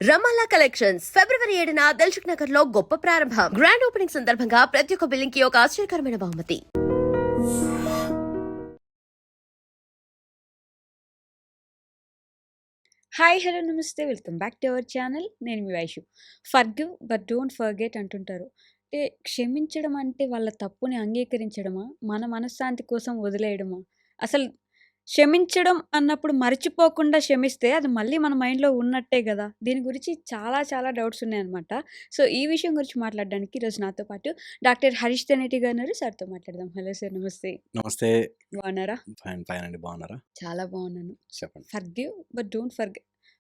రమాలా collections ఫిబ్రవరి 7న దిల్సుఖ్ నగర్ లో గొప్ప ప్రారంభం. గ్రాండ్ ఓపెనింగ్ సందర్భంగా ప్రతి ఒక్క బిల్లింగ్ కి ఒక ఆశ్చర్యకరమైన బహుమతి. హాయ్ హలో నమస్తే welcome back to our channel. నేను మీ Vaishu. Forgive but don't forget అంటుంటారు. అంటే క్షమించడం అంటే వాళ్ళ తప్పుని అంగీకరించడమా, మన మనశ్శాంతి కోసం వదిలేయడమా? అసలు క్షమించడం అన్నప్పుడు మర్చిపోకుండా క్షమిస్తే అది మళ్ళీ మన మైండ్లో ఉన్నట్టే కదా. దీని గురించి చాలా చాలా డౌట్స్ ఉన్నాయన్నమాట. సో ఈ విషయం గురించి మాట్లాడడానికి ఈరోజు నాతో పాటు డాక్టర్ హరీష్ తెనేటి గారు ఉన్నారు. సార్తో మాట్లాడదాం. హలో సార్, నమస్తే. నమస్తే. బాగున్నారా? ఫైన్ ఫైన్ అండి. బాగున్నారా? చాలా బాగున్నాను. చెప్పండి. ఫర్గివ్ బట్ డోంట్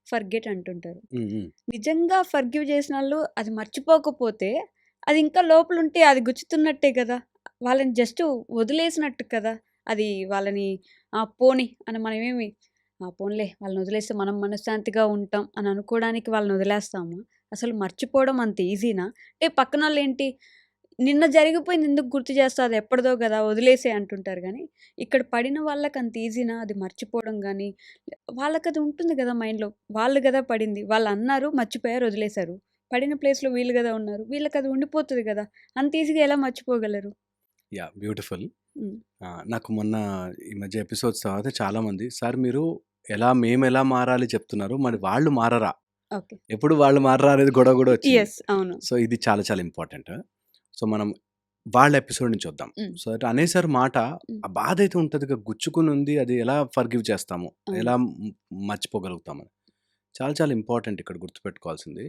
ఫర్గెట్ అంటుంటారు. ఉమ్, ఉమ్. నిజంగా ఫర్గివ్ చేసిన వాళ్ళు అది మర్చిపోకపోతే అది ఇంకా లోపల ఉంటే అది గుచ్చుతున్నట్టే కదా. వాళ్ళని జస్ట్ వదిలేసినట్టు కదా. అది వాళ్ళని పోని అని మనమేమి పోన్లే వాళ్ళని వదిలేస్తే మనం మనశ్శాంతిగా ఉంటాం అని అనుకోవడానికి వాళ్ళని వదిలేస్తాము. అసలు మర్చిపోవడం అంత ఈజీనా? అంటే పక్కన వాళ్ళు ఏంటి, నిన్న జరిగిపోయింది ఎందుకు గుర్తు చేస్తా, అది ఎప్పటిదో కదా వదిలేసే అంటుంటారు. కానీ ఇక్కడ పడిన వాళ్ళకి అంత ఈజీనా అది మర్చిపోవడం? కానీ వాళ్ళకి అది ఉంటుంది కదా మైండ్లో. వాళ్ళు కదా పడింది, వాళ్ళు అన్నారు మర్చిపోయారు వదిలేశారు. పడిన ప్లేస్లో వీళ్ళు కదా ఉన్నారు, వీళ్ళకి అది ఉండిపోతుంది కదా. అంత ఈజీగా ఎలా మర్చిపోగలరు? Yeah, beautiful. ఉమ్, నాకు మొన్న ఈ మధ్య ఎపిసోడ్స్ తర్వాత చాలా మంది, సార్ మీరు మేము ఎలా మారాలి చెప్తున్నారు, మరి వాళ్ళు మారరా, ఓకే. ఎప్పుడు వాళ్ళు మారరా అనేది గొడవ కూడా వచ్చింది. ఎస్, అవును. సో ఇది చాలా చాలా ఇంపార్టెంట్. సో మనం వాళ్ళ ఎపిసోడ్ నుంచి వద్దాం. ఉమ్, సో అనేసారు మాట, ఉమ్, ఆ బాధ అయితే ఉంటుంది, గుచ్చుకుని ఉంది, అది ఎలా ఫర్గివ్ చేస్తాము, అవును. ఎలా మర్చిపోగలుగుతామని చాలా చాలా ఇంపార్టెంట్. ఇక్కడ గుర్తుపెట్టుకోవాల్సింది,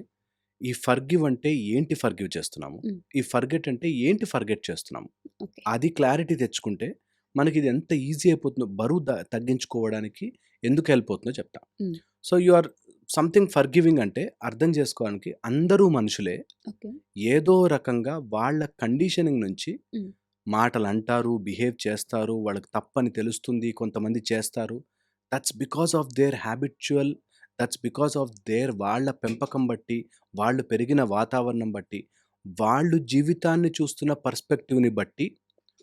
ఈ ఫర్గివ్ అంటే ఏంటి, ఫర్గివ్ చేస్తున్నాము, ఉమ్, ఈ ఫర్గెట్ అంటే ఏంటి, ఫర్గెట్ చేస్తున్నాము, ఓకే. అది క్లారిటీ తెచ్చుకుంటే మనకి ఇది ఎంత ఈజీ అయిపోతుందో, బరువు తగ్గించుకోవడానికి ఎందుకు హెల్ప్ అవుతుందో చెప్తా. Um, so you are something forgiving అంటే అర్థం చేసుకోవడానికి అందరూ మనుషులే, ఓకే. ఏదో రకంగా వాళ్ళ కండిషనింగ్ నుంచి ఉమ్, మాటలు అంటారు, బిహేవ్ చేస్తారు, వాళ్ళకి తప్పని తెలుస్తుంది, కొంతమంది చేస్తారు. That's because of their habitual, that's because of their వాళ్ళ పెంపకం బట్టి, వాళ్ళు పెరిగిన వాతావరణం బట్టి, వాళ్ళు జీవితాన్ని చూస్తున్న పర్స్పెక్టివ్ని బట్టి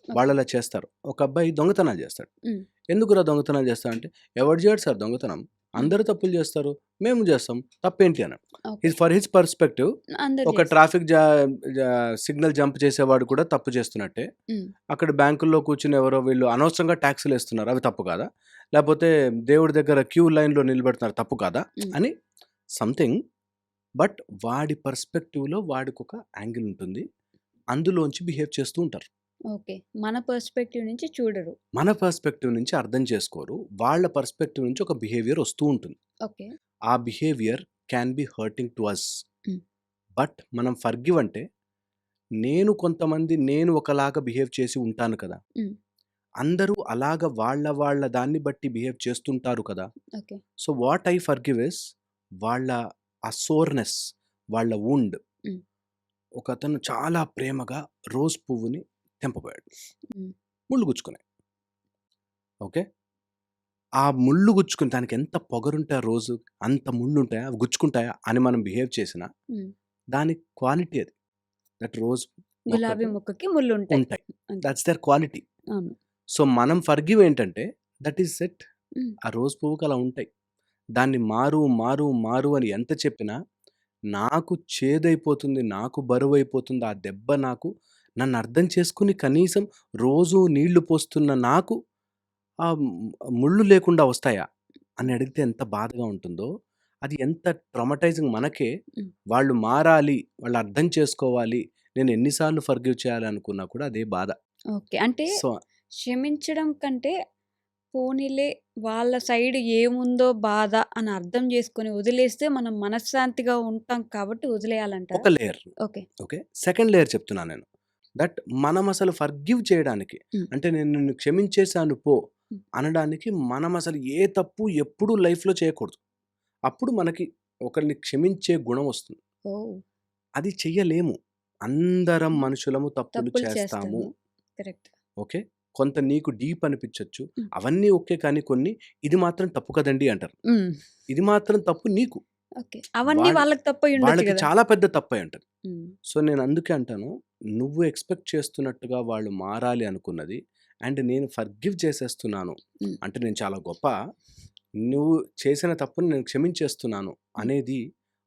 వాళ్ళు అలా చేస్తారు. ఒక అబ్బాయి దొంగతనాలు చేస్తాడు. ఉమ్, ఎందుకురా దొంగతనాలు చేస్తా అంటే, ఎవరు చేయడు సార్ దొంగతనం, అందరూ తప్పులు చేస్తారు, మేము చేస్తాం, తప్పేంటి అన్నాడు. ఓకే. ఫర్ హిజ్ పర్స్పెక్టివ్ అందరు ఒక ట్రాఫిక్ సిగ్నల్ జంప్ చేసేవాడు కూడా తప్పు చేస్తున్నట్టే. ఉమ్, అక్కడ బ్యాంకుల్లో కూర్చుని ఎవరో వీళ్ళు అనవసరంగా ట్యాక్సులు వేస్తున్నారు, అవి తప్పు కాదా, లేకపోతే దేవుడి దగ్గర క్యూ లైన్లో నిలబెడుతున్నారు, తప్పు కాదా ఉమ్, అని సంథింగ్. బట్ వాడి పర్స్పెక్టివ్లో వాడికి ఒక యాంగిల్ ఉంటుంది, అందులోంచి బిహేవ్ చేస్తూ ఉంటారు. ఓకే. మన పర్స్పెక్టివ్ నుంచి చూడరు. మన పర్స్పెక్టివ్ నుంచి అర్థం చేసుకోరు, వాళ్ళ పర్స్పెక్టివ్ నుంచి ఒక బిహేవియర్ వస్తూ ఉంటుంది. ఓకే. ఆ behaviour can be hurting to us. Um, but మనం ఫర్గివ్ అంటే, నేను ఒకలాగా బిహేవ్ చేసి ఉంటాను కదా, ఉమ్, అందరూ అలాగ వాళ్ళ దాన్ని బట్టి బిహేవ్ చేస్తుంటారు కదా. Okay. So what I forgive is వాళ్ళ ఆ సోర్నెస్, వాళ్ళ వుండ్. ఉమ్, ఒక అతను చాలా ప్రేమగా రోజ్ పువ్వుని తెంపబోయాడు, ఉమ్, ముళ్ళు గుచ్చుకున్నాయి. ఓకే, ఆ ముళ్ళు గుచ్చుకుని దానికి ఎంత పొగరుంటే ఆ రోజు అంత ముళ్ళు ఉంటాయా, అవి గుచ్చుకుంటాయా అని మనం బిహేవ్ చేసినా ఉమ్. దాని క్వాలిటీ అది. దట్ రోజ్ గులాబీ మొక్కకి ముళ్ళు ఉంటాయి. ఉంటాయి, దట్స్ దర్ క్వాలిటీ. అవును. సో మనం ఫర్గివ్ ఏంటంటే, దట్ ఈస్ సెట్, ఉమ్, ఆ రోజ్ పువ్వుకి అలా ఉంటాయి. దాన్ని మారు మారు మారు అని ఎంత చెప్పినా నాకు చేదైపోతుంది, నాకు బరువు అయిపోతుంది ఆ దెబ్బ. నన్ను అర్థం చేసుకుని కనీసం రోజు నీళ్లు పోస్తున్న నాకు ఆ ముళ్ళు లేకుండా వస్తాయా అని అడిగితే ఎంత బాధగా ఉంటుందో, అది ఎంత ట్రామటైజింగ్ మనకే. ఉమ్. వాళ్ళు మారాలి, వాళ్ళు అర్థం చేసుకోవాలి, నేను ఎన్నిసార్లు ఫర్గివ్ చేయాలనుకున్నా కూడా అదే బాధ. ఓకే. అంటే సో క్షమించడం కంటే పోనీలే వాళ్ళ సైడ్ ఏముందో బాధ అని అర్థం చేసుకొని వదిలేస్తే మనం మనశ్శాంతిగా ఉంటాం కాబట్టి వదిలేయాలంటారా? ఒక layer. Okay. Okay, second layer చెప్తున్నాను నేను. దట్ మనం అసలు ఫర్గివ్ చేయడానికి, ఉమ్, అంటే నేను నిన్ను క్షమించేశాను పో ఉమ్, అనడానికి, మనం అసలు ఏ తప్పు ఎప్పుడూ లైఫ్లో చేయకూడదు. అప్పుడు మనకి ఒకరిని క్షమించే గుణం వస్తుంది. ఓ, అది చెయ్యలేము, అందరం మనుషులము తప్పులు తప్పులు చేస్తాము. చేస్తాము. కరెక్ట్. ఓకే, కొంత నీకు డీప్ అనిపించవచ్చు, ఉమ్, అవన్నీ ఓకే, కానీ కొన్ని ఇది మాత్రం తప్పు కదండి అంటారు. ఉమ్, ఇది మాత్రం తప్పు నీకు, ఓకే. అవన్నీ వాళ్ళకి తప్పై ఉండొచ్చు వాళ్ళకి కదా. చాలా పెద్ద తప్పు అయి ఉంటుంది. ఉమ్, సో నేను అందుకే అంటాను, నువ్వు ఎక్స్పెక్ట్ చేస్తున్నట్టుగా వాళ్ళు మారాలి అనుకున్నది అండ్ నేను ఫర్గివ్ చేసేస్తున్నాను ఉమ్, అంటే నేను చాలా గొప్ప, నువ్వు చేసిన తప్పుని నేను క్షమించేస్తున్నాను అనేది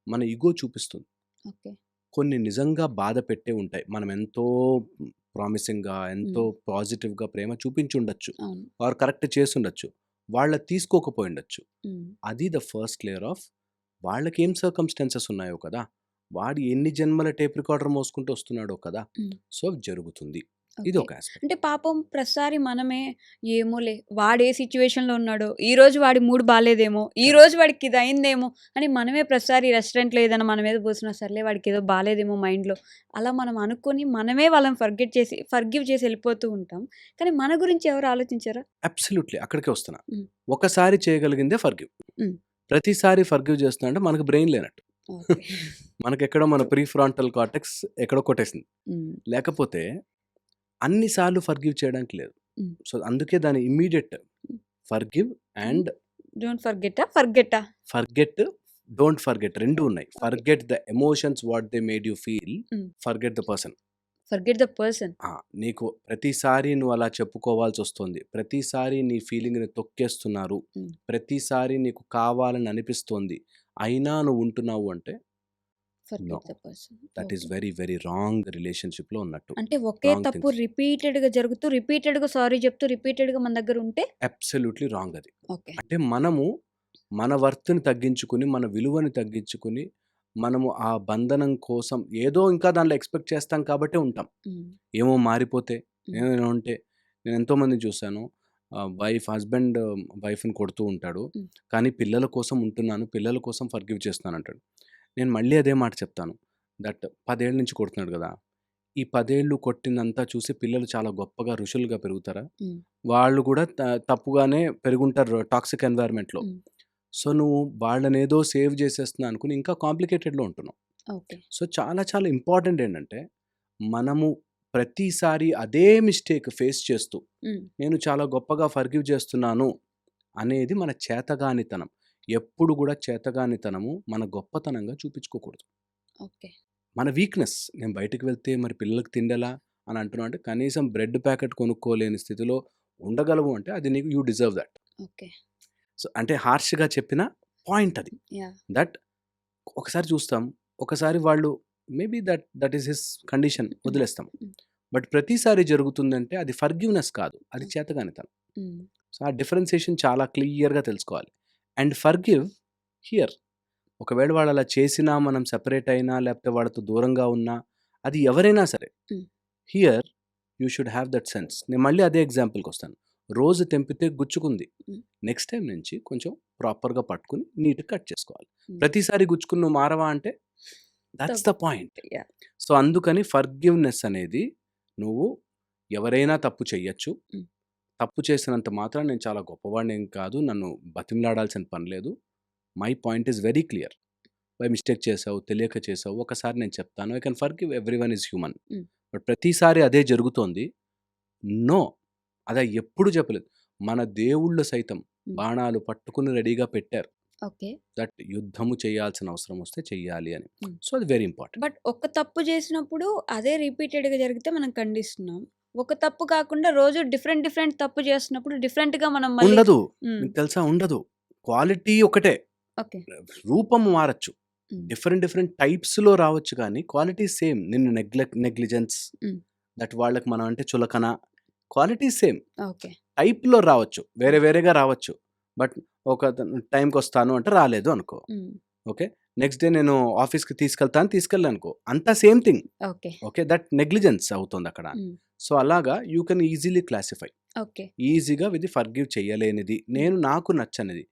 మన ఇగో చూపిస్తుంది. ఓకే. కొన్ని నిజంగా బాధ పెట్టే ఉంటాయి. మనం ఎంతో ప్రామిసింగ్‌గా, ఎంతో పాజిటివ్‌గా ప్రేమ చూపించుండొచ్చు. అవును. వారు కరెక్ట్ చేసుండొచ్చు. వాళ్ళు తీసుకోకపోయుండొచ్చు. హ్మ్. అది ద ఫస్ట్ లేయర్ ఆఫ్ వాళ్ళకేం సర్కమ్‌స్టాన్సెస్ ఉన్నాయో కదా! వాడు ఎన్ని జన్మల టేప్ రికార్డర్ మోసుకుంటూ వస్తున్నాడో కదా! హ్మ్. సో, జరుగుతుంది. ఇది ఓకే. ఒక యాస్పెక్ట్. అంటే పాపం ప్రతిసారి మనమే ఏమోలే వాడు ఏ సిట్యుయేషన్‌లో ఉన్నాడో, ఈరోజు వాడి మూడ్ బాలేదేమో, ఈరోజు వాడికి ఇది అయిందేమో అని మనమే ప్రతిసారి రెస్టారెంట్‌లో ఏదైనా మన మీద పోసినా సర్లే వాడికి ఏదో బాలేదేమో మైండ్‌లో అలా మనం అనుకోని మనమే వాళ్ళని ఫర్గివ్ చేసి వెళ్ళిపోతూ ఉంటాం. కానీ మన గురించి ఎవరు ఆలోచించరా? అబ్సల్యూట్‌లీ అక్కడికే వస్తున్నా. హ్మ్. ఒకసారి చేయగలిగిందే ఫర్గివ్. హ్మ్. ప్రతిసారి ఫర్గివ్ చేస్తున్నా అంటే మనకు బ్రెయిన్ లేనట్టు. ఓకే. మనకెక్కడో మన ప్రీఫ్రాంటల్ కార్టెక్స్ ఎక్కడో కొట్టేసింది. హ్మ్. లేకపోతే అన్ని సార్లు ఫర్గివ్ చేయడానికి లేదు. హ్మ్. సో, అందుకే దాని immediate hmm. Forgive and don't ఫర్గెట్టా? ఫర్గెట్, డోంట్ ఫర్గెట్ 2 ఉన్నాయి. Okay. Forget the emotions what they made you feel. Hmm. Forget the person. Forget the person. నీకు ప్రతిసారి నువ్వు అలా చెప్పుకోవాల్సొస్తుంది. ప్రతిసారి నీ ఫీలింగ్‌ని తొక్కేస్తున్నారు. హ్మ్. ప్రతిసారి నీకు కావాలని అనిపిస్తోంది. అయినా నువ్వు ఉంటున్నావు అంటే no. Forget the person. That is okay. Very very wrong రిలేషన్‌షిప్‌లో ఉన్నట్టు. అంటే ఒకే రాంగ్ తప్పు థింగ్స్. రిపీటెడ్‌గా జరుగుతూ, రిపీటెడ్‌గా సారీ చెప్తూ, రిపీటెడ్‌గా మన దగ్గర ఉంటే అబ్సల్యూట్‌లీ రాంగ్ అది. ఓకే. అంటే మనము మన వర్త్‌ని తగ్గించుకొని, మన విలువని తగ్గించుకొని, మనము ఆ బంధనం కోసం ఏదో ఇంకా దాంట్లో ఎక్స్‌పెక్ట్ చేస్తాం కాబట్టే ఉంటాం. హ్మ్. ఏమో మారిపోతే, హ్మ్. ఏమైనా ఉంటే నేను ఎంతోమందిని చూశాను. హస్బెండ్ వైఫ్‌ని కొడుతూ ఉంటాడు. హ్మ్. కానీ పిల్లల కోసం ఉంటున్నాను, పిల్లల కోసం ఫర్గివ్ చేస్తున్నాను అంటాడు. నేను మళ్ళీ అదే మాట చెప్తాను. 10 ఏళ్ల నుంచి కొడుతున్నాడు గదా! ఈ 10 ఏళ్ళు కొట్టిందంతా చూసి పిల్లలు చాలా గొప్పగా ఋషులుగా పెరుగుతారా? హ్మ్. వాళ్ళు కూడా తప్పుగానే పెరుగుంటారు టాక్సిక్ ఎన్వైర్న్‌మెంట్‌లో. హ్మ్. సో, నువ్వు వాళ్ళనేదో సేవ్ చేసేస్తున్నా అనుకుని ఇంకా కాంప్లికేటెడ్‌లో ఉంటున్నావు. ఓకే. సో, చాలా చాలా ఇంపార్టెంట్ ఏంటంటే, మనము ప్రతిసారి అదే మిస్టేక్ ఫేస్ చేస్తూ, హ్మ్. నేను చాలా గొప్పగా ఫర్గివ్ చేస్తున్నాను అనేది మన చేతగానితనం. ఎప్పుడు కూడా చేతగానితనము మన గొప్పతనంగా చూపించుకోకూడదు. ఓకే. మన వీక్‌నెస్. నేను బయటికి వెళ్తే మరి పిల్లలకి తిండెలా అని అంటున్నావు అంటే, కనీసం బ్రెడ్ ప్యాకెట్ కొనుక్కోలేని స్థితిలో ఉండగలవు అంటే, అది నీకు you deserve that. Okay. So, అంటే హార్ష్‌గా చెప్పిన పాయింట్ అది. యాహ్! దట్ ఒకసారి చూస్తాం. ఒకసారి వాళ్ళు maybe that is his condition హ్మ్. వదిలేస్తాం. హ్మ్. బట్ ప్రతిసారి జరుగుతుందంటే అది ఫర్గివ్‌నెస్ కాదు. అది చేతగానితనం. హ్మ్. సో, ఆ డిఫరెన్షియేషన్ చాలా క్లియర్‌గా తెలుసుకోవాలి. And forgive here. ఒకవేళ వాళ్ళు అలా చేసినా, మనం సెపరేట్ అయినా, లేకపోతే వాళ్ళతో దూరంగా ఉన్నా, అది ఎవరైనా సరే. హ్మ్. Here you should have that sense. నేను మళ్ళీ అదే ఎగ్జాంపుల్‌కొస్తాను. రోజు తెంపితే గుచ్చుకుంది. హ్మ్. నెక్స్ట్ టైమ్ నుంచి కొంచెం ప్రాపర్‌గా పట్టుకొని నీట్‌గా కట్ చేసుకోవాలి. హ్మ్. ప్రతిసారి గుచ్చుకుని నువ్వు మారవా అంటే దట్స్ ద తప్పు. పాయింట్. యాహ్! సో, అందుకని ఫర్గివ్‌నెస్ అనేది నువ్వు ఎవరైనా తప్పు చెయ్యొచ్చు. హ్మ్. తప్పు చేసినంత మాత్రాన నేను చాలా గొప్పవాడినేం కాదు. నన్ను బతిమిలాడాల్సిన పని లేదు. My point is very clear. By mistake చేసావు, తెలియక చేసావు. ఒకసారి నేను చెప్తాను. I can forgive everyone is human. హ్మ్. బట్ ప్రతిసారి అదే జరుగుతోంది. నో. అలా ఎప్పుడు చెప్పలేదు. మన దేవుళ్ళు సైతం హ్మ్. బాణాలు పట్టుకుని రెడీగా పెట్టారు. ఓకే. దట్ యుద్ధము చేయాల్సిన అవసరం వస్తే చెయ్యాలి అని. హ్మ్. సో, అది వెరీ ఇంపార్టెంట్. బట్ ఒక తప్పు చేసినప్పుడు అదే రిపీటెడ్‌గా జరిగితే మనం ఖండిస్తున్నాం. ఒక తప్పు కాకుండా రోజు డిఫరెంట్ తప్పు చేస్తున్నప్పుడు డిఫరెంట్‌గా మనం మళ్ళీ ఉండదు. హ్మ్. మీకు తెలుసా? ఉండదు. క్వాలిటీ ఒకటే. ఓకే. రూపం మారచ్చు. హ్మ్. డిఫరెంట్ టైప్స్‌లో రావచ్చు కానీ క్వాలిటీ సేమ్. నిన్ను నెగ్లిజెన్స్, హ్మ్. దట్ వాళ్ళకి మనం అంటే చులకన, క్వాలిటీ సేమ్. ఓకే. టైప్‌లో రావచ్చు. వేరే వేరేగా రావచ్చు. బట్ ఒక టైంకొస్తాను అంటే రాలేదు అనుకో. హ్మ్. ఓకే. నెక్స్ట్ డే నేను ఆఫీస్‌కి తీసుకెళ్ళాననుకో. అంతా same thing. Okay. Okay. That negligence అవుతుందక్కడ. హ్మ్. సో, అలాగా you can easily classify. Okay. ఈజీగా ఇది ఫర్గివ్ చేయలేనిది, నేను నాకు నచ్చనిది.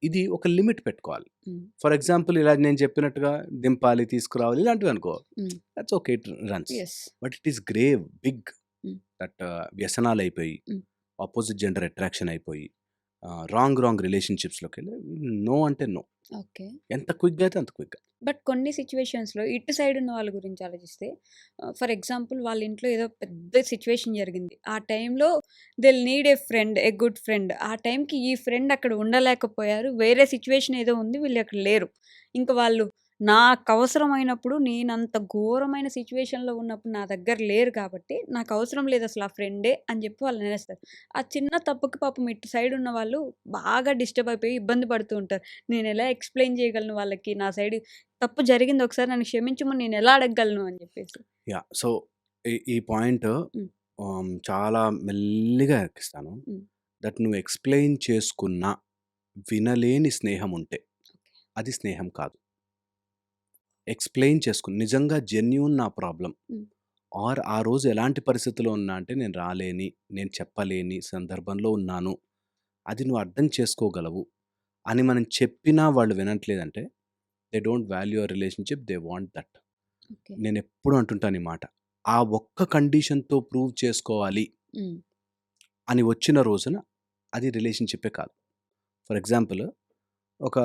ఇది ఒక లిమిట్ పెట్టుకోవాలి. హ్మ్. ఫర్ ఎగ్జాంపుల్ ఇలా నేను చెప్పినట్టుగా దింపాలి, తీసుకురావాలి ఇలాంటివనుకో. Hmm. That's okay. It runs. Yes. But it is grave, big. Hmm. That వ్యసనాలయిపోయి, హ్మ్. అపోజిట్ జెండర్ అట్రాక్షన్ అయిపోయి, రాంగ్ రిలేషన్‌షిప్స్‌లోకెళ్ళి నో అంటే నో. ఓకే. ఎంత క్విక్‌గా అయితే అంత క్విక్‌గా. బట్ కొన్ని సిట్యుయేషన్స్‌లో ఇటు సైడ్ ఉన్న వాళ్ళ గురించి ఆలోచిస్తే ఫర్ ఎగ్జాంపుల్ వాళ్ళ ఇంట్లో ఏదో పెద్ద సిట్యుయేషన్ జరిగింది. ఆ టైంలో థెల్ నీడ్ ఏ గుడ్ ఫ్రెండ్. ఆ టైంకి ఈ ఫ్రెండ్ అక్కడ ఉండలేకపోయారు. వేరే సిట్యుయేషన్ ఏదో ఉంది. వీళ్ళు అక్కడ లేరు. ఇంక వాళ్ళు నాకవసరమైనప్పుడు నేనంత ఘోరమైన సిట్యుయేషన్‌లో ఉన్నప్పుడు నా దగ్గర లేరు కాబట్టి నాకవసరం లేదసలు ఆ ఫ్రెండే అని చెప్పి వాళ్ళు అనేస్తారు. ఆ చిన్న తప్పుకి పాపం ఇటు సైడ్ ఉన్న వాళ్ళు బాగా డిస్టర్బ్ అయిపోయి ఇబ్బంది పడుతూ ఉంటారు. నేనెలా ఎక్స్‌ప్లెయిన్ చేయగలను వాళ్ళకి నా సైడ్ తప్పు జరిగింది ఒకసారి నన్ను క్షమించమని నేను ఎలా అడగగలను అని చెప్పేసి. యాహ్! సో, ఈ పాయింట్ హ్మ్. చాలా మెల్లిగా ఎక్కిస్తాను. హ్మ్. దట్ నువ్వు ఎక్స్‌ప్లెయిన్ చేసుకున్నా, వినలేని స్నేహం ఉంటే, అది స్నేహం కాదు. ఎక్స్‌ప్లెయిన్ చేసుకొని, నిజంగా జెన్యూన్ నా ప్రాబ్లమ్. హ్మ్. ఆర్ ఆ రోజు ఎలాంటి పరిస్థితిలో ఉన్నా అంటే, నేను రాలేని, నేను చెప్పలేని సందర్భంలో ఉన్నాను. అది నువ్వు అర్థం చేసుకోగలవు అని మనం చెప్పినా వాళ్ళు వినట్లేదంటే, they don't value your relationship. They want that. Okay. నేనెప్పుడు అంటుంటాను ఈ మాట. ఆ ఒక్క కండిషన్‌తో ప్రూవ్ చేసుకోవాలి హ్మ్. అని వచ్చిన రోజున అది రిలేషన్‌షిప్పే కాదు. ఫర్ ఎగ్జాంపుల్ ఒక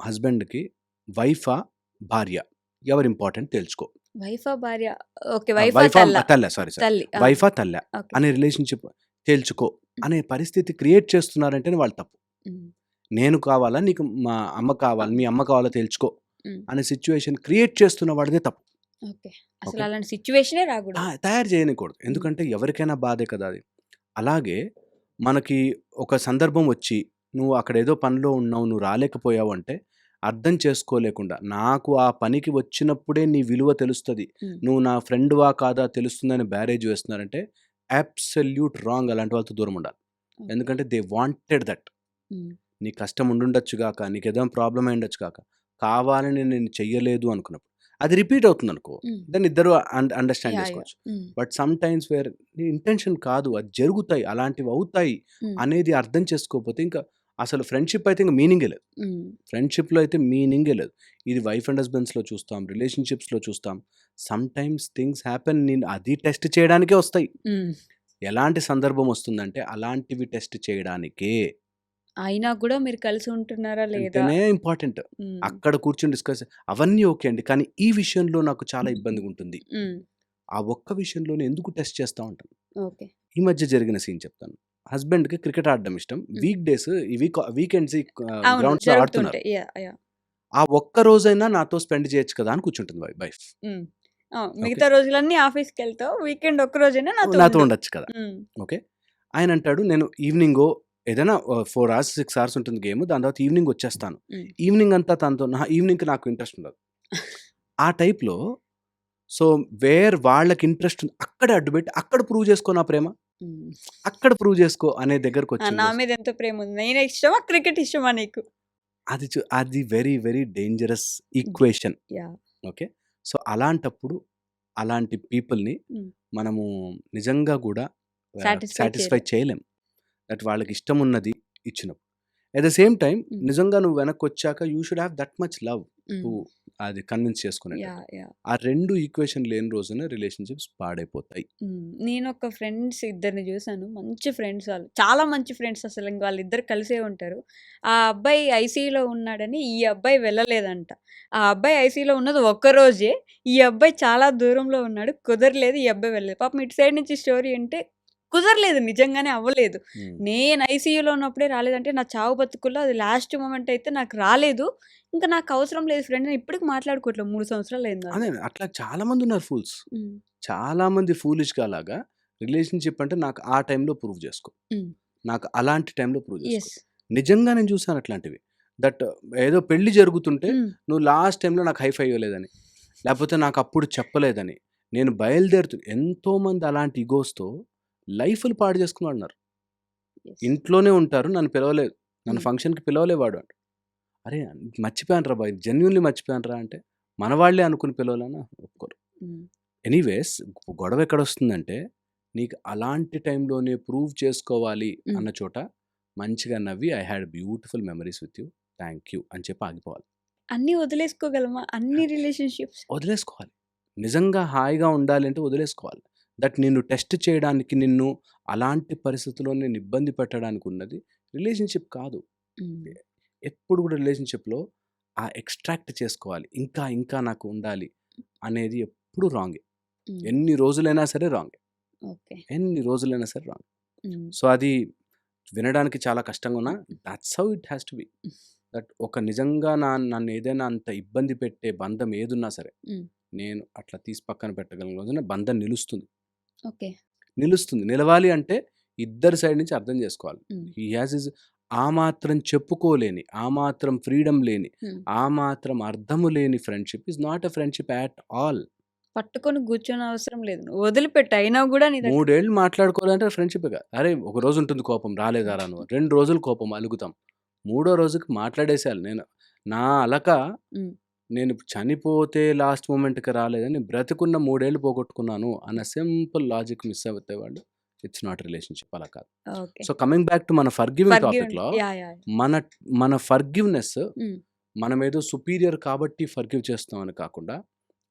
హస్బెండ్‌కి వైఫా? భార్య? ఎవరు ఇంపార్టెంట్ తేల్చుకో. వైఫా? భార్య? ఓకే. వైఫా? వైఫా? తల్లా? తల్లె. సారీ. తల్లి. ఆ! వైఫా? తల్లా? ఓకే. అనే రిలేషన్‌షిప్ తేల్చుకో అనే పరిస్థితి క్రియేట్ చేస్తున్నారంటేనే వాళ్ళు తప్పు. హ్మ్. నేను కావాలా? నీకు మా అమ్మ కావాలి. మీ అమ్మ కావాలా తేల్చుకో హ్మ్. అనే సిట్యుయేషన్ క్రియేట్ చేస్తున్న వాడిదే తప్పు. ఓకే. అసలు ఓకే. అలాంటి సిట్యుయేషనే రాకూడదు. తయారు చేయనీకూడదు. ఎందుకంటే ఎవరికైనా బాధే కదా అది. అలాగే మనకి ఒక సందర్భం వచ్చి, నువ్వు అక్కడేదో పనిలో ఉన్నావు, నువ్వు రాలేకపోయావు అంటే, అర్థం చేసుకోలేకుండా, నాకు ఆ పనికి వచ్చినప్పుడే నీ విలువ తెలుస్తది. హ్మ్. నువ్వు నా ఫ్రెండ్‌వా కాదా తెలుస్తుందని బ్యారేజ్ వేస్తున్నారంటే, అబ్సల్యూట్ రాంగ్. అలాంటి వాళ్ళతో దూరం ఉండాలి. ఓకే. ఎందుకంటే దే వాంటెడ్ దట్. హ్మ్. నీ కష్టం ఉండుండొచ్చు గాక, నీకేదైనా ప్రాబ్లమ్ అయ్యుండొచ్చు గాక, కావాలని నేను చెయ్యలేదు అనుకున్నప్పుడు. అది రిపీట్ అవుతుందనుకో, హ్మ్. దెన్ ఇద్దరు అండర్‌స్టాండ్ యాహ్! యాహ్! చేసుకోవచ్చు. హ్మ్. బట్ సమ్ టైమ్స్ వేర్ నీ ఇంటెన్షన్ కాదు, అది జరుగుతాయి, అలాంటివి అవుతాయి హ్మ్. అనేది అర్థం చేసుకోకపోతే ఇంకా అసలు ఫ్రెండ్‌షిప్ అయితే ఇంక మీనింగే లేదు. హ్మ్. ఫ్రెండ్‌షిప్‌లో అయితే మీనింగే లేదు. ఇది వైఫ్ అండ్ హస్బాండ్స్‌లో చూస్తాం, రిలేషన్‌షిప్స్‌లో చూస్తాం. Some times things happen. నేను అది టెస్ట్ చేయడానికే వస్తాయి. హ్మ్. ఎలాంటి సందర్భం వస్తుందంటే, అలాంటివి టెస్ట్ చేయడానికే. అయినా కూడా మీరు కలిసి ఉంటున్నారా లేదా? అంటేనే ఇంపార్టెంట్. హ్మ్. అక్కడ కూర్చొని డిస్కస్ అవన్నీ ఓకే అండి. కానీ ఈ విషయంలో నాకు చాలా ఇబ్బందిగుంటుంది. హ్మ్. ఆ ఒక్క విషయంలోనే ఎందుకు టెస్ట్ చేస్తా ఉంటాను. ఓకే. ఈ మధ్య జరిగిన సీన్ చెప్తాను. హస్బెండ్‌కి క్రికెట్ ఆడడం ఇష్టం. హ్మ్. వీక్ డేస్ ఈ వీకెండ్స్ అవును. గ్రౌండ్స్‌లో ఆడుతున్నారు. జరుగుతుంటాయి. యాహ్! యాహ్! ఆ ఒక్క రోజైనా నాతో స్పెండ్ చేయొచ్చు కదా! అని కూర్చుంటుంది వైఫ్. హ్మ్. ఆ! ఓకే. మిగతా రోజులన్నీ ఆఫీస్‌కెళ్తావు. వీకెండ్ ఒక్క రోజైనా నాతో నాతో ఉండు. ఉండొచ్చు కదా! హ్మ్. ఓకే. ఆయనంటాడు నేను ఈవినింగో ఏదైనా 4 అవర్స్, 6 అవర్స్ ఉంటుంది గేమ్. దాని తర్వాత ఈవినింగ్ వచ్చేస్తాను. హ్మ్. ఈవినింగ్ అంతా తనతో ఈవినింగ్‌కి నాకు ఇంట్రెస్ట్ ఉండదు. ఆ టైప్‌లో సో, వాళ్ళకి ఇంట్రెస్ట్ ఉంది. అక్కడే అడ్డుపెట్టి, అక్కడ ప్రూవ్ చేసుకో నా ప్రేమ. హ్మ్. అక్కడ ప్రూవ్ చేసుకో అనే ఆ! దగ్గరకొచ్చిన నా రోజు. మీద ఎంత ప్రేముంది. నేనే ఇష్టమా? క్రికెట్ ఇష్టమా నీకు? అది very, very dangerous equation. Yeah! Okay. So, అలాంటప్పుడు అలాంటి పీపుల్‌ని హ్మ్. మనము నిజంగా గూడా సాటిస్ఫై సాటిస్ఫై చేయలేం. చేయలేం. దట్ వాళ్ళకి ఇష్టమున్నది ఇచ్చినప్పుడు. At the same time hmm. నిజంగా నువ్వు వెనక్కొచ్చాక you should have that much love to hmm. అది కన్విన్స్ చేసుకునేటట్టు. యాహ్! యాహ్! ఆ 2 ఈక్వేషన్ లేని రోజున రిలేషన్‌షిప్స్ పాడైపోతాయి. హ్మ్. నేనొక ఫ్రెండ్స్ ఇద్దరిని జూసాను. మంచి ఫ్రెండ్స్ వాళ్ళు. చాలా మంచి ఫ్రెండ్స్ అసలు. ఇంక వాళ్ళిద్దరు కలిసే ఉంటారు. ఆ అబ్బాయి ఐసీయూలో ఉన్నాడని ఈ అబ్బాయి వెళ్ళలేదంట. ఆ అబ్బాయి ఐసీయూలో ఉన్నది ఒక్కరోజే. ఈ అబ్బాయి చాలా దూరంలో ఉన్నాడు. కుదరలేదు. ఈ అబ్బాయి వెళ్ళలేదు. పాపం ఇటు సైడ్ నుంచి స్టోరీ అంటే కుదరలేదు. నిజంగానే అవ్వలేదు. హ్మ్. నేను ఐసీయూలో ఉన్నప్పుడే రాలేదంటే నా చావు బతుకుల్లో అది లాస్ట్ మొమెంట్ అయితే నాకు రాలేదు. ఇంక నాకు అవసరం లేదు ఫ్రెండ్ అని ఇప్పటికి మాట్లాడుకోవట్లేదు. 3 సంవత్సరాలయింది అదే ఆళ్ళు. అట్లా చాలా మందున్నారు ఫూల్స్. హ్మ్. చాలా మంది ఫూలిష్‌గా అలాగా రిలేషన్‌షిప్ అంటే నాకు ఆ టైంలో ప్రూవ్ చేసుకో. హ్మ్. నాకు అలాంటి టైంలో ప్రూవ్ చేసుకో. యెస్. నిజంగా నేను చూసాను అట్లాంటివి. దట్ ఏదో పెళ్లి జరుగుతుంటే హ్మ్. నువ్వు లాస్ట్ టైంలో నాకు హై ఫైవ్ ఇవ్వలేదని, లేకపోతే నాకు అప్పుడు చెప్పలేదని, నేను ఎంతోమంది అలాంటి ఇగోస్‌తో లైఫ్‌లు పాడు చేసుకున్నారు. యెస్. ఇంట్లోనే ఉంటారు. నన్ను పిలవలేదు. నన్ను హ్మ్. ఫంక్షన్‌కి పిలవలేవాడు. అరే! మర్చిపోయానురా బాయ్! జెన్యూన్‌లీ మర్చిపోయానురా అంటే, మన వాళ్ళే అనుకుని పిలవలేనా ఒప్పుకోరు. హ్మ్. ఎనీవేస్ గొడవ ఎక్కడొస్తుందంటే, నీకు అలాంటి టైంలోనే ప్రూవ్ చేసుకోవాలి హ్మ్. అన్న చోట మంచిగా నవ్వి I had beautiful memories with you. Thank you అని చెప్పి ఆగిపోవాలి. అన్నీ వదిలేసుకోగలమా? అన్ని రిలేషన్‌షిప్స్? వదిలేసుకోవాలి. నిజంగా హాయిగా ఉండాలి అంటే వదిలేసుకోవాలి. దట్ నిన్ను టెస్ట్ చేయడానికి, నిన్ను అలాంటి పరిస్థితిలో నేను ఇబ్బంది పెట్టడానికి ఉన్నది రిలేషన్‌షిప్ కాదు. హ్మ్. ఎప్పుడు కూడా రిలేషన్‌షిప్‌లో ఆ ఎక్స్‌ట్రాక్ట్ చేసుకోవాలి. ఇంకా, ఇంకా నాకు ఉండాలి అనేది ఎప్పుడు రాంగే. హ్మ్. ఎన్ని రోజులైనా సరే రాంగే. ఓకే. ఎన్ని రోజులైనా సరే రాంగ్. హ్మ్. సో, అది వినడానికి చాలా కష్టంగా ఉన్నా that's how it has to be. That ఒక నిజంగా నన్నేదైనా అంత ఇబ్బంది పెట్టే బంధం ఏదున్నా సరే, హ్మ్. నేను అట్లా తీసి పక్కన పెట్టగలిగిన రోజున బంధం నిలుస్తుంది. ఓకే. నిలుస్తుంది. నిలవాలి అంటే ఇద్దరి సైడ్ నుంచి అర్థం జేసుకోవాలి. హ్మ్. హి హాస్ హిస్ ఆ మాత్రం చెప్పుకోలేని, ఆ మాత్రం ఫ్రీడమ్ లేని, హ్మ్. ఆ మాత్రం అర్థము లేని friendship is not a friendship at all. పట్టుకొని కూర్చొని అవసరం లేదు. నువ్వు వదిలిపెట్టు. అయినా గూడా నీ 3 దగ్గర ఏళ్ళు మాట్లాడుకోవాలంటే ఫ్రెండ్‌షిప్పే కాదు. అరే! ఒక రోజు ఉంటుంది కోపం రాలేదారా నువ్వు. 2 రోజులు కోపం అలుగుతాం. మూడో రోజుకి మాట్లాడేసేయాలి. నా అలక హ్మ్. నేను చనిపోతే లాస్ట్ మొమెంట్‌కి రాలేదని బ్రతికున్న 3 ఏళ్ళు పోగొట్టుకున్నాను అన్న సింపుల్ లాజిక్ మిస్ అవుతే వాళ్ళు ఇట్స్ నాట్ రిలేషన్‌షిప్ అలా కాదు. Okay. So coming back to మన ఫర్‌గివింగ్ ఫర్‌గివ్ టాపిక్‌లో యాహ్! యాహ్! మన మన ఫర్‌గివ్‌నెస్ హ్మ్. మనమేదో సుపీరియర్ కాబట్టి ఫర్‌గివ్ చేస్తున్నామని కాకుండా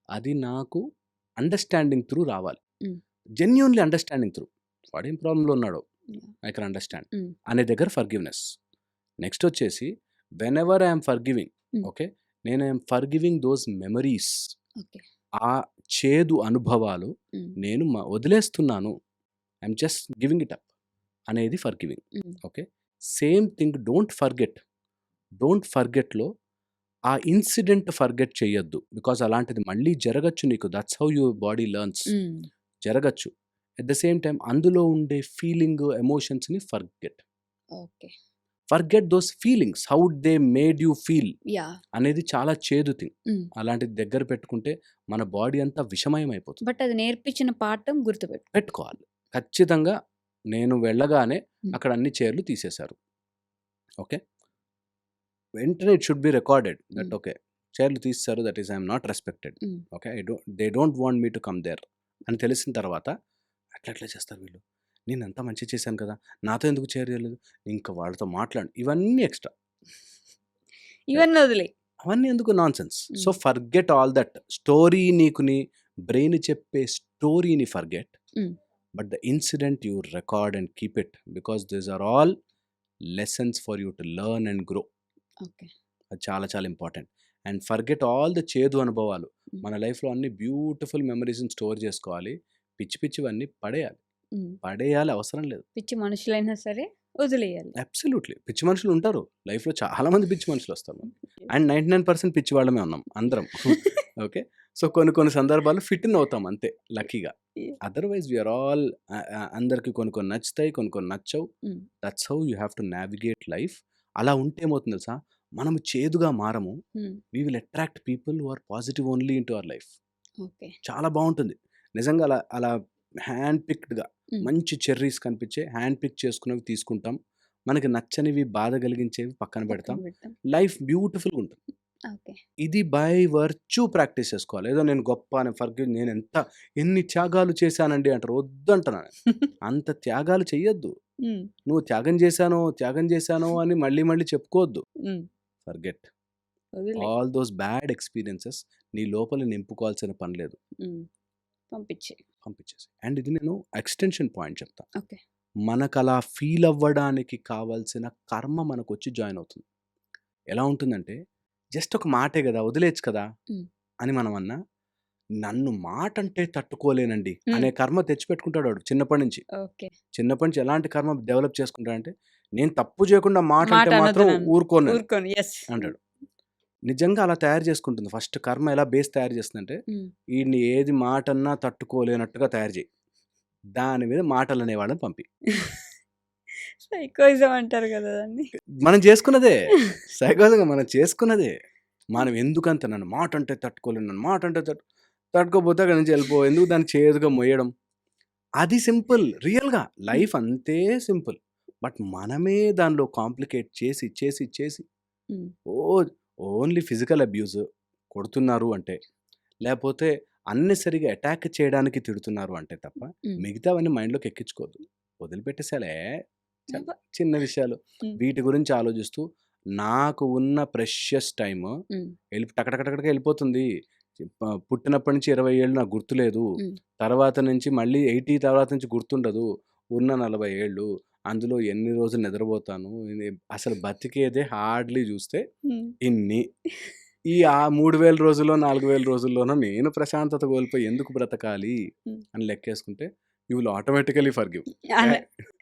అది నాకు అండర్‌స్టాండింగ్ త్రూ రావాలి. హ్మ్. Genuinely understanding through. వాడేం ప్రాబ్లమ్‌లో ఉన్నాడో యాహ్! ఐ కెన్ అండర్‌స్టాండ్ హ్మ్. అనే దగ్గర ఫర్‌గివ్‌నెస్. నెక్స్ట్ వచ్చేసి వెనెవర్ ఐ యామ్ ఫర్‌గివింగ్ హ్మ్. ఓకే. నేను I am forgiving those memories. Okay. ఆ చేదు అనుభవాలు హ్మ్. నేను వదిలేస్తున్నాను. I am just giving it up అనేది ఫర్‌గివింగ్. హ్మ్. ఓకే. సేమ్ థింగ్ డోంట్ ఫర్గెట్‌లో ఆ ఇన్సిడెంట్ ఫర్గెట్ చేయొద్దు. బికాజ్ అలాంటిది మళ్ళీ జరగచ్చు నీకు. That's how your body learns. హ్మ్. జరగచ్చు. ఎట్ ద సేమ్ టైమ్ అందులో ఉండే ఫీలింగ్, ఎమోషన్స్‌ని okay. Forget those feelings. How they made you feel yeah! అనేది చాలా చేదు థింగ్. హ్మ్. అలాంటిది దగ్గర పెట్టుకుంటే మన బాడీ అంతా విషమయం అయిపోతుంది. బట్ అది నేర్పించిన పాఠం గుర్తుపెట్టు. పెట్టుకోవాలి. ఖచ్చితంగా నేను వెళ్ళగానే హ్మ్. అక్కడ అన్ని చైర్లు తీసేశారు. ఓకే. వెంటనే it should be recorded that hmm. Okay. చైర్లు తీసేశారు. That is I am not respected. Hmm. Okay. They don't want me to come there అని తెలిసిన తర్వాత అట్లా చేస్తారు వీళ్ళు. నేనంతా మంచి చేశాను కదా! నాతో ఎందుకు చైర్ చేయలేదు? ఇంకా వాళ్ళతో మాట్లాడు. ఇవన్నీ ఎక్స్‌ట్రా. ఇవన్నీ వదిలేయి. అవన్నీ ఎందుకు nonsense. So hmm. Forget all that. Story నీకు నీ బ్రెయిన్ చెప్పే స్టోరీని forget. Hmm. But the incident you record and keep it. Because these are all lessons for you to learn and grow. Okay. అది చాలా చాలా important. And forget all the చేదు అనుభవాలు. హ్మ్. మన లైఫ్‌లో అన్ని బ్యూటిఫుల్ మెమరీస్‌ని స్టోర్ చేసుకోవాలి. పిచ్చి పిచ్చివన్నీ పడేయాలి. హ్మ్. పడేయాలి అవసరం లేదు. పిచ్చి మనుషులైనా సరే వదిలేయాలి. అబ్సల్యూట్‌లీ. పిచ్చి మనుషులు ఉంటారు. లైఫ్‌లో చాలా మంది పిచ్చి మనుషులొస్తారు మనకి. అండ్ 99% పిచ్చి వాళ్ళమే ఉన్నాం అందరం. ఓకే. సో కొన్ని సందర్భాల్లో ఫిట్ ఇన్ అవుతాం అంతే లక్కీగా. అదర్‌వైజ్ వి ఆర్ ఆల్ అందరికి కొన్ని నచ్చుతాయి. కొన్ని నచ్చవు. Hmm. That's how you have to navigate life. అలా ఉంటే ఏమవుతుందో తెలుసా? మనము చేదుగా మారము. Hmm. We will attract people who are positive only into our life. Okay. చాలా బావుంటుంది. నిజంగా అలా హ్యాండ్ పిక్డ్‌గా హ్మ్. మంచి చెర్రీస్ కనిపించే హ్యాండ్ పిక్ చేసుకున్నవి తీసుకుంటాం. మనకి నచ్చనివి, బాధ కలిగించేవి పక్కన పక్కన పెడతాం. పెట్టాం. లైఫ్ బ్యూటిఫుల్‌గా ఉంటుంది. ఓకే. ఇది బై వర్చ్యూ ప్రాక్టీస్ చేసుకోవాలి. ఏదో నేను గొప్ప నేను ఎన్ని త్యాగాలు చేశానండి అంటారు. వద్దంటున్నాను. అంత త్యాగాలు చెయ్యొద్దు. హ్మ్. నువ్వు త్యాగం చేశాను అని మళ్ళీ చెప్పుకోవద్దు. హ్మ్. ఫర్గెట్. వదిలేయి. ఆల్ దోస్ బ్యాడ్ ఎక్స్‌పీరియన్సెస్ నీ లోపల నింపుకోవాల్సిన పని లేదు. హ్మ్. పంపించేయి. పంపించేసేయి. అండ్ ఇది నేను ఎక్స్‌టెన్షన్ పాయింట్ చెప్తా. ఓకే. మనకలా ఫీల్ అవ్వడానికి కావాల్సిన కర్మ మనకొచ్చి జాయిన్ అవుతుంది. ఎలా ఉంటుందంటే, జస్ట్ ఒక మాటే గదా! వదిలేయొచ్చు కదా! హ్మ్. అని మనం అన్నా, నన్ను మాటంటే తట్టుకోలేనండి హ్మ్. అనే కర్మ తెచ్చిపెట్టుకుంటాడు వాడు చిన్నప్పటి నుంచి. ఓకే. చిన్నప్పటి నుంచి ఎలాంటి కర్మ డెవలప్ చేసుకుంటాడంటే, నేను తప్పు చేయకుండా మాట మాట అంటే అనొద్దు మాత్రం నన్ను. ఊరుకోను నేను ఊరుకోను. యెస్. అంటాడు. నిజంగా అలా తయారు చేసుకుంటుంది. ఫస్ట్ కర్మ ఎలా బేస్ తయారు చేస్తుందంటే, హ్మ్. ఈడిని ఏది మాటన్నా తట్టుకోలేనట్టుగా తయారు చేయి. దాని మీద మాటలనేవాళ్ళని పంపి. సైకోయిజం అంటారు కదా దాన్ని. మనం చేసుకున్నదే. సైకాలజిగా మనం చేసుకున్నదే. మనం ఎందుకంత నన్ను మాటంటే తట్టుకోలేను. నన్ను మాటంటే తట్టుకోకపోతే అక్కడి నుంచి వెళ్ళిపో. ఎందుకు దాన్ని చేదుగా మొయ్యడం. అది సింపుల్. రియల్‌గా హ్మ్. లైఫ్ అంతే సింపుల్. బట్ మనమే దానిలో కాంప్లికేట్ చేసి హ్మ్. ఓహ్! ఓన్లీ ఫిజికల్ అబ్యూజ్ కొడుతున్నారు అంటే, లేపోతే అన్నెసెసరీగా అటాక్ చేయడానికి తిడుతున్నారు అంటే తప్ప, హ్మ్. మిగతావన్నీ మైండ్‌లోకి ఎక్కించుకోవద్దు. వదిలిపెట్టేసేయాలే. అబ్బ! చిన్న విషయాలు. హ్మ్. వీటి గురించి ఆలోచిస్తూ నాకు ఉన్న ప్రెషియస్ టైమ్ హ్మ్. టక వెళ్ళిపోతుంది. పుట్టినప్పటి నుంచి 20 ఏళ్ళు నాకు గుర్తులేదు. హ్మ్. తర్వాత నుంచి మళ్ళీ 80 తర్వాత నుంచి గుర్తుండదు. ఉన్న 40 ఏళ్ళు. అందులో ఎన్ని రోజులు నిద్రపోతాను. అసలు బతికేదే హార్డ్‌లీ చూస్తే హ్మ్. ఇన్ని. ఈ 3000 రోజుల్లో, 4000 రోజుల్లోనో నేను ప్రశాంతత కోల్పోయి ఎందుకు బ్రతకాలి హ్మ్. అని లెక్కేసుకుంటే యూ విల్ ఆటోమేటికల్లీ ఫర్‌గివ్. అన్ ఏ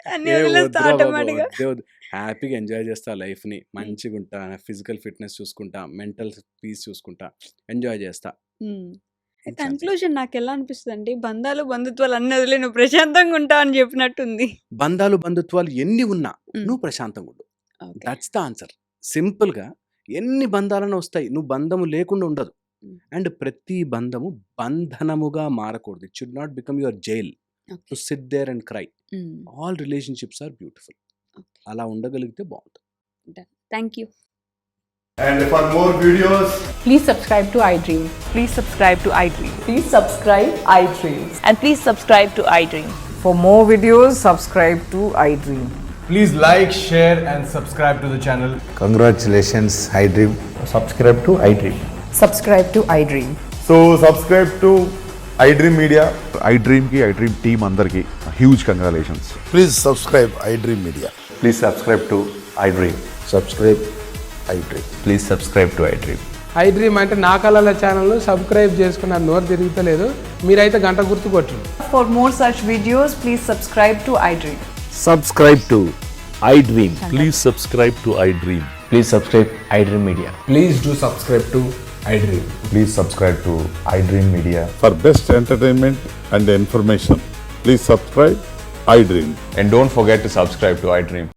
అన్నీ ఏ వదిలేస్తా వద్దురా బాబు! ఆటోమేటిక్‌గా. వద్దు. హ్యాపీగా ఎంజాయ్ చేస్తా లైఫ్‌ని. హ్మ్. మంచిగుంటా. ఫిజికల్ ఫిట్‌నెస్ చూసుకుంటా. మెంటల్ పీస్ చూసుకుంటా. ఎంజాయ్ చేస్తా. హ్మ్. ఇది చాలా సింపుల్. కన్క్లూజన్ నాకెలా అనిపిస్తదంటే బంధాలు, బంధుత్వాలు అన్నీ వదిలేయి నువ్వు ప్రశాంతంగా ఉంటావు అని చెప్పినట్టుంది. బంధాలు, బంధుత్వాలు ఎన్ని ఉన్నా హ్మ్. నువ్వు ప్రశాంతంగా ఉండు. ఓకే. That's the answer. సింపుల్‌గా ఎన్ని బంధాలైనా వస్తాయి. నువ్వు బంధము లేకుండా ఉండదు. హ్మ్. అండ్ ప్రతి బంధము బంధనముగా మారకూడదు. It should not become your jail to okay. Sit there and cry. Hmm. All relationships are beautiful. Okay. అలా ఉండగలిగితే బావుంటుంది. Done. Thank you. And for more videos, Please subscribe to iDream. Please subscribe to iDream. Please subscribe iDream. And please subscribe to iDream. For more videos, subscribe to iDream. please like, share, and subscribe to the channel. Congratulations, iDream. subscribe to iDream. Subscribe to iDream. So subscribe to iDream Media. iDream ki iDream team అందరికి huge congratulations. Please subscribe iDream Media. Please subscribe to iDream. Subscribe iDream. Please subscribe to iDream. iDream అంటే నా కళల channel subscribe చేసుకున్న నోరు తిరుగుతలేదు. మీరైతే గంట గుర్తు కొట్టండి. For more such videos, please subscribe to iDream. Subscribe to iDream. Please subscribe to iDream. Please subscribe iDream Media. Please do subscribe to iDream. Please subscribe to iDream Media. For best entertainment and information, please subscribe iDream. And don't forget to subscribe to iDream.